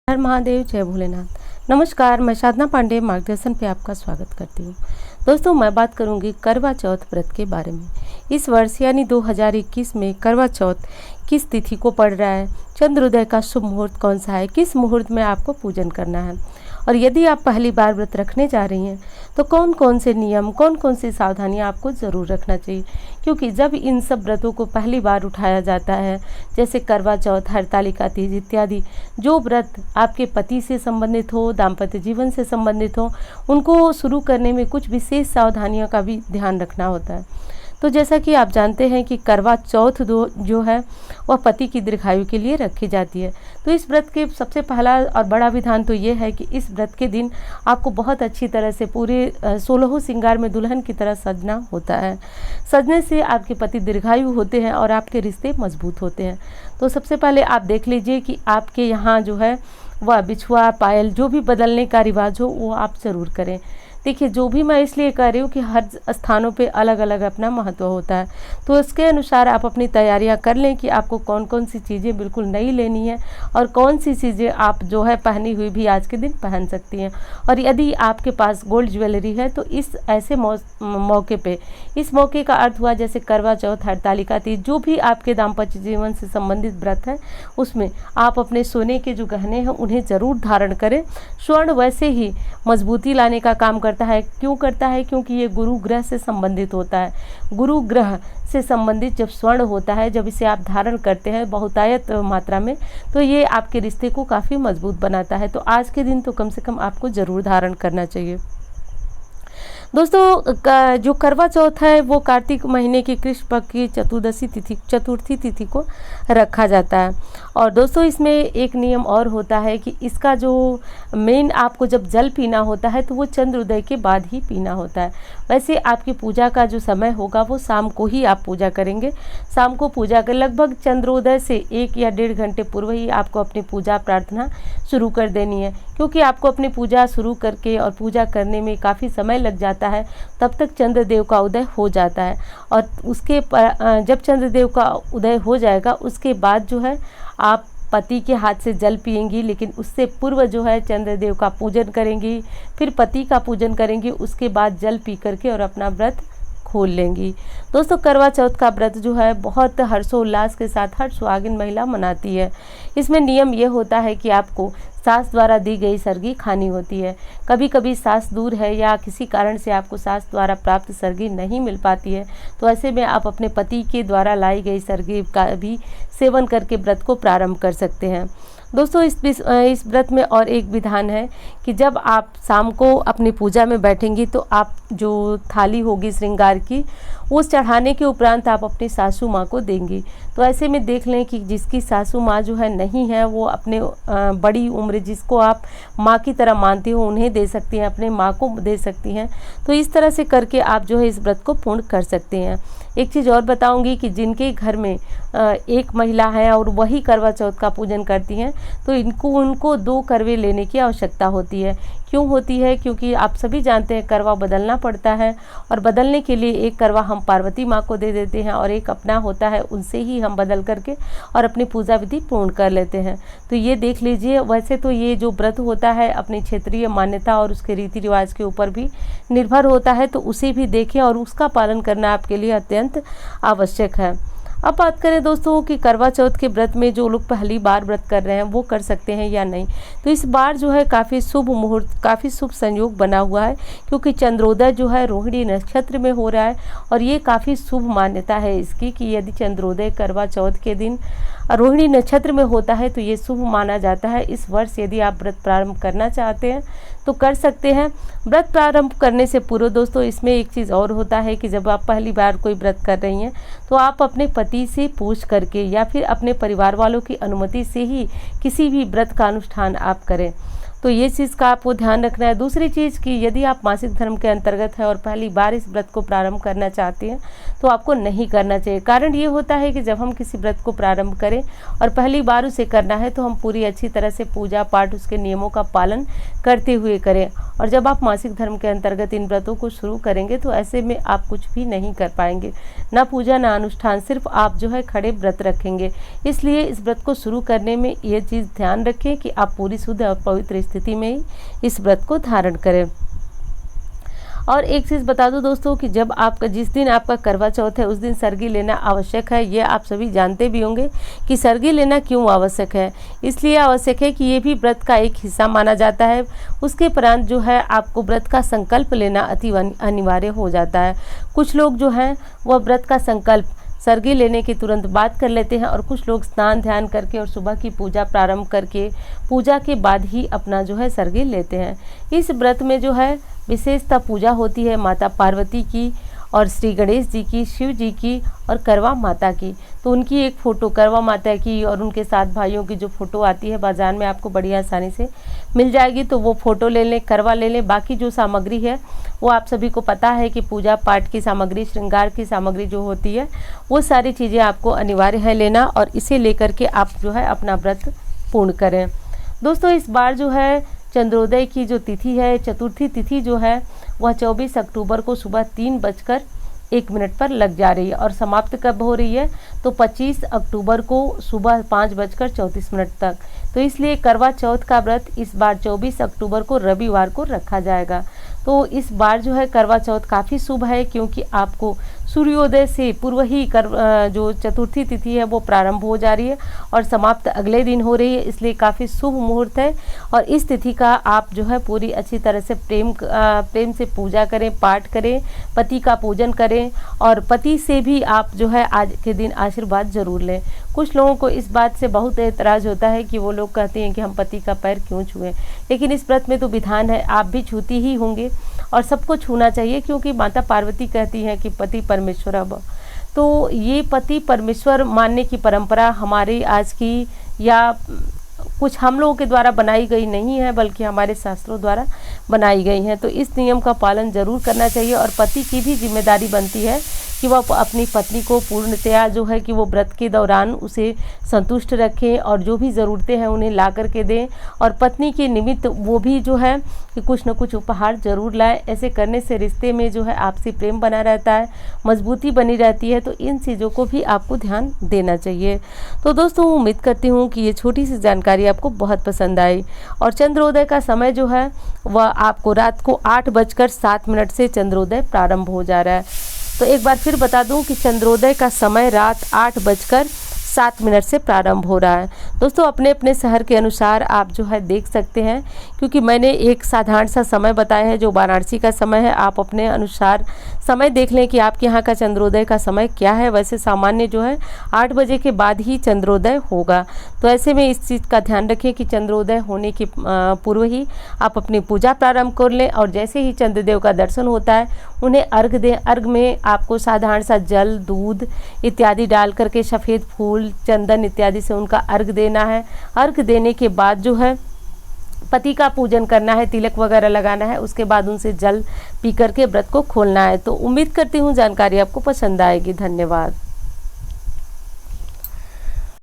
हर महादेव, जय भोलेनाथ। नमस्कार, मैं साधना पांडे मार्गदर्शन पे आपका स्वागत करती हूँ। दोस्तों, मैं बात करूँगी करवा चौथ व्रत के बारे में। इस वर्ष यानी 2021 में करवा चौथ किस तिथि को पड़ रहा है, चंद्रोदय का शुभ मुहूर्त कौन सा है, किस मुहूर्त में आपको पूजन करना है, और यदि आप पहली बार व्रत रखने जा रही हैं तो कौन कौन से नियम, कौन कौन सी सावधानियाँ आपको ज़रूर रखना चाहिए। क्योंकि जब इन सब व्रतों को पहली बार उठाया जाता है, जैसे करवा चौथ, हरतालिका तीज इत्यादि, जो व्रत आपके पति से संबंधित हो, दाम्पत्य जीवन से संबंधित हो, उनको शुरू करने में कुछ विशेष सावधानियों का भी ध्यान रखना होता है। तो जैसा कि आप जानते हैं कि करवा चौथ जो है वह पति की दीर्घायु के लिए रखी जाती है। तो इस व्रत के सबसे पहला और बड़ा विधान तो ये है कि इस व्रत के दिन आपको बहुत अच्छी तरह से पूरे 16 श्रृंगार में दुल्हन की तरह सजना होता है। सजने से आपके पति दीर्घायु होते हैं और आपके रिश्ते मजबूत होते हैं। तो सबसे पहले आप देख लीजिए कि आपके यहाँ जो है वह बिछुआ, पायल जो भी बदलने का रिवाज हो वो आप ज़रूर करें। देखिए, जो भी मैं इसलिए कह रही हूँ कि हर स्थानों पे अलग अलग अपना महत्व होता है, तो उसके अनुसार आप अपनी तैयारियां कर लें कि आपको कौन कौन सी चीज़ें बिल्कुल नई लेनी है और कौन सी चीज़ें आप जो है पहनी हुई भी आज के दिन पहन सकती हैं। और यदि आपके पास गोल्ड ज्वेलरी है तो इस ऐसे मौके पे, इस मौके का अर्थ हुआ जैसे करवा चौथ, हरतालिका तीज, जो भी आपके दाम्पत्य जीवन से संबंधित व्रत है उसमें आप अपने सोने के जो गहने हैं उन्हें ज़रूर धारण करें। स्वर्ण वैसे ही मजबूती लाने का काम करता है। क्यों करता है? क्योंकि ये गुरु ग्रह से संबंधित होता है। गुरु ग्रह से संबंधित जब स्वर्ण होता है, जब इसे आप धारण करते हैं बहुतायत मात्रा में, तो ये आपके रिश्ते को काफ़ी मजबूत बनाता है। तो आज के दिन तो कम से कम आपको ज़रूर धारण करना चाहिए। दोस्तों, जो करवा चौथ है वो कार्तिक महीने की कृष्ण पक्ष की चतुर्थी तिथि को रखा जाता है। और दोस्तों, इसमें एक नियम और होता है कि इसका जो मेन आपको जब जल पीना होता है तो वो चंद्रोदय के बाद ही पीना होता है। वैसे आपकी पूजा का जो समय होगा वो शाम को ही आप पूजा करेंगे। शाम को पूजा कर लगभग चंद्रोदय से 1 या 1.5 घंटे पूर्व ही आपको अपनी पूजा प्रार्थना शुरू कर देनी है। क्योंकि आपको अपनी पूजा शुरू करके और पूजा करने में काफ़ी समय लग जाता है, तब तक चंद्रदेव का उदय हो जाता है। और जब चंद्रदेव का उदय हो जाएगा उसके बाद जो है आप पति के हाथ से जल पिएंगी, लेकिन उससे पूर्व जो है चंद्रदेव का पूजन करेंगी, फिर पति का पूजन करेंगी, उसके बाद जल पी करके और अपना व्रत खोल लेंगी। दोस्तों, करवा चौथ का व्रत जो है बहुत हर्षोल्लास के साथ हर सुहागिन महिला मनाती है। इसमें नियम ये होता है कि आपको सास द्वारा दी गई सरगी खानी होती है। कभी कभी सास दूर है या किसी कारण से आपको सास द्वारा प्राप्त सरगी नहीं मिल पाती है, तो ऐसे में आप अपने पति के द्वारा लाई गई सरगी का भी सेवन करके व्रत को प्रारंभ कर सकते हैं। दोस्तों, इस व्रत में और एक विधान है कि जब आप शाम को अपनी पूजा में बैठेंगी तो आप जो थाली होगी श्रृंगार की, वो चढ़ाने के उपरांत आप अपनी सासू माँ को देंगी। तो ऐसे में देख लें कि जिसकी सासू माँ जो है नहीं है, वो अपने बड़ी उम्र जिसको आप माँ की तरह मानती हो उन्हें दे सकती हैं, अपने माँ को दे सकती हैं। तो इस तरह से करके आप जो है इस व्रत को पूर्ण कर सकते हैं। एक चीज़ और बताऊंगी कि जिनके घर में एक महिला है और वही करवा चौथ का पूजन करती हैं, तो उनको 2 करवे लेने की आवश्यकता होती है। क्यों होती है? क्योंकि आप सभी जानते हैं करवा बदलना पड़ता है, और बदलने के लिए एक करवा हम पार्वती माँ को दे देते हैं और एक अपना होता है, उनसे ही हम बदल करके और अपनी पूजा विधि पूर्ण कर लेते हैं। तो ये देख लीजिए। वैसे तो ये जो व्रत होता है अपनी क्षेत्रीय मान्यता और उसके रीति रिवाज के ऊपर भी निर्भर होता है, तो उसे भी देखें और उसका पालन करना आपके लिए अत्यंत आवश्यक है। अब बात करें दोस्तों कि करवा चौथ के व्रत में जो लोग पहली बार व्रत कर रहे हैं वो कर सकते हैं या नहीं। तो इस बार जो है काफ़ी शुभ मुहूर्त, काफ़ी शुभ संयोग बना हुआ है, क्योंकि चंद्रोदय जो है रोहिणी नक्षत्र में हो रहा है। और ये काफ़ी शुभ मान्यता है इसकी कि यदि चंद्रोदय करवा चौथ के दिन रोहिणी नक्षत्र में होता है तो ये शुभ माना जाता है। इस वर्ष यदि आप व्रत प्रारंभ करना चाहते हैं तो कर सकते हैं। व्रत प्रारंभ करने से पूर्व दोस्तों, इसमें एक चीज़ और होता है कि जब आप पहली बार कोई व्रत कर रही हैं तो आप अपने पति से पूछ करके या फिर अपने परिवार वालों की अनुमति से ही किसी भी व्रत का अनुष्ठान आप करें। तो ये चीज़ का आपको ध्यान रखना है। दूसरी चीज़ कि यदि आप मासिक धर्म के अंतर्गत है और पहली बार इस व्रत को प्रारंभ करना चाहते हैं तो आपको नहीं करना चाहिए। कारण ये होता है कि जब हम किसी व्रत को प्रारंभ करें और पहली बार उसे करना है तो हम पूरी अच्छी तरह से पूजा पाठ उसके नियमों का पालन करते हुए करें। और जब आप मासिक धर्म के अंतर्गत इन व्रतों को शुरू करेंगे तो ऐसे में आप कुछ भी नहीं कर पाएंगे, ना पूजा ना अनुष्ठान, सिर्फ आप जो है खड़े व्रत रखेंगे। इसलिए इस व्रत को शुरू करने में ये चीज़ ध्यान रखें कि आप पूरी शुद्ध और पवित्र स्थिति में ही इस व्रत को धारण करें। और एक चीज़ बता दूं दोस्तों कि जब आपका जिस दिन आपका करवा चौथ है उस दिन सरगी लेना आवश्यक है। ये आप सभी जानते भी होंगे कि सरगी लेना क्यों आवश्यक है। इसलिए आवश्यक है कि ये भी व्रत का एक हिस्सा माना जाता है। उसके उपरांत जो है आपको व्रत का संकल्प लेना अति अनिवार्य हो जाता है। कुछ लोग जो हैं वह व्रत का संकल्प सरगी लेने के तुरंत बाद कर लेते हैं और कुछ लोग स्नान ध्यान करके और सुबह की पूजा प्रारंभ करके पूजा के बाद ही अपना जो है सरगी लेते हैं। इस व्रत में जो है विशेषतः पूजा होती है माता पार्वती की और श्री गणेश जी की, शिव जी की और करवा माता की। तो उनकी एक फ़ोटो करवा माता की और उनके 7 भाइयों की जो फ़ोटो आती है बाज़ार में आपको बड़ी आसानी से मिल जाएगी, तो वो फ़ोटो ले लें, करवा ले लें। बाकी जो सामग्री है वो आप सभी को पता है कि पूजा पाठ की सामग्री, श्रृंगार की सामग्री जो होती है वो सारी चीज़ें आपको अनिवार्य है लेना और इसे लेकर के आप जो है अपना व्रत पूर्ण करें। दोस्तों इस बार जो है चंद्रोदय की जो तिथि है, चतुर्थी तिथि जो है वह 24 अक्टूबर को सुबह 3:01 पर लग जा रही है और समाप्त कब हो रही है तो 25 अक्टूबर को सुबह 5:34 तक। तो इसलिए करवा चौथ का व्रत इस बार 24 अक्टूबर को रविवार को रखा जाएगा। तो इस बार जो है करवा चौथ काफ़ी शुभ है क्योंकि आपको सूर्योदय से पूर्व ही जो चतुर्थी तिथि है वो प्रारंभ हो जा रही है और समाप्त अगले दिन हो रही है, इसलिए काफ़ी शुभ मुहूर्त है। और इस तिथि का आप जो है पूरी अच्छी तरह से प्रेम से पूजा करें, पाठ करें, पति का पूजन करें और पति से भी आप जो है आज के दिन आशीर्वाद जरूर लें। कुछ लोगों को इस बात से बहुत एतराज़ होता है कि वो लोग कहते हैं कि हम पति का पैर क्यों छुएं, लेकिन इस व्रत में तो विधान है आप भी छूती ही होंगे और सबको छूना चाहिए क्योंकि माता पार्वती कहती हैं कि पति परमेश्वर अब। तो ये पति परमेश्वर मानने की परंपरा हमारी आज की या कुछ हम लोगों के द्वारा बनाई गई नहीं है बल्कि हमारे शास्त्रों द्वारा बनाई गई हैं। तो इस नियम का पालन जरूर करना चाहिए और पति की भी जिम्मेदारी बनती है कि वह अपनी पत्नी को पूर्णतया जो है कि वो व्रत के दौरान उसे संतुष्ट रखें और जो भी ज़रूरतें हैं उन्हें ला करके दें और पत्नी के निमित्त वो भी जो है कि कुछ न कुछ उपहार जरूर लाए। ऐसे करने से रिश्ते में जो है आपसी प्रेम बना रहता है, मजबूती बनी रहती है। तो इन चीज़ों को भी आपको ध्यान देना चाहिए। तो दोस्तों उम्मीद करती हूँ कि ये छोटी सी जानकारी आपको बहुत पसंद आई। और चंद्रोदय का समय जो है वह आपको रात को 8:07 से चंद्रोदय प्रारंभ हो जा रहा है। तो एक बार फिर बता दूं कि चंद्रोदय का समय रात 8:07 से प्रारंभ हो रहा है। दोस्तों अपने अपने शहर के अनुसार आप जो है देख सकते हैं क्योंकि मैंने एक साधारण सा समय बताया है जो वाराणसी का समय है। आप अपने अनुसार समय देख लें कि आपके यहाँ का चंद्रोदय का समय क्या है। वैसे सामान्य जो है 8 बजे के बाद ही चंद्रोदय होगा। तो ऐसे में इस चीज़ का ध्यान रखें कि चंद्रोदय होने के पूर्व ही आप अपनी पूजा प्रारंभ कर लें और जैसे ही चंद्रदेव का दर्शन होता है उन्हें अर्घ दें। अर्घ में आपको साधारण सा जल, दूध इत्यादि डाल करके सफ़ेद फूल, चंदन इत्यादि से उनका अर्घ देना है। अर्घ देने के बाद जो है पति का पूजन करना है, तिलक वगैरह लगाना है, उसके बाद उनसे जल पी करके व्रत को खोलना है। तो उम्मीद करती हूँ जानकारी आपको पसंद आएगी। धन्यवाद।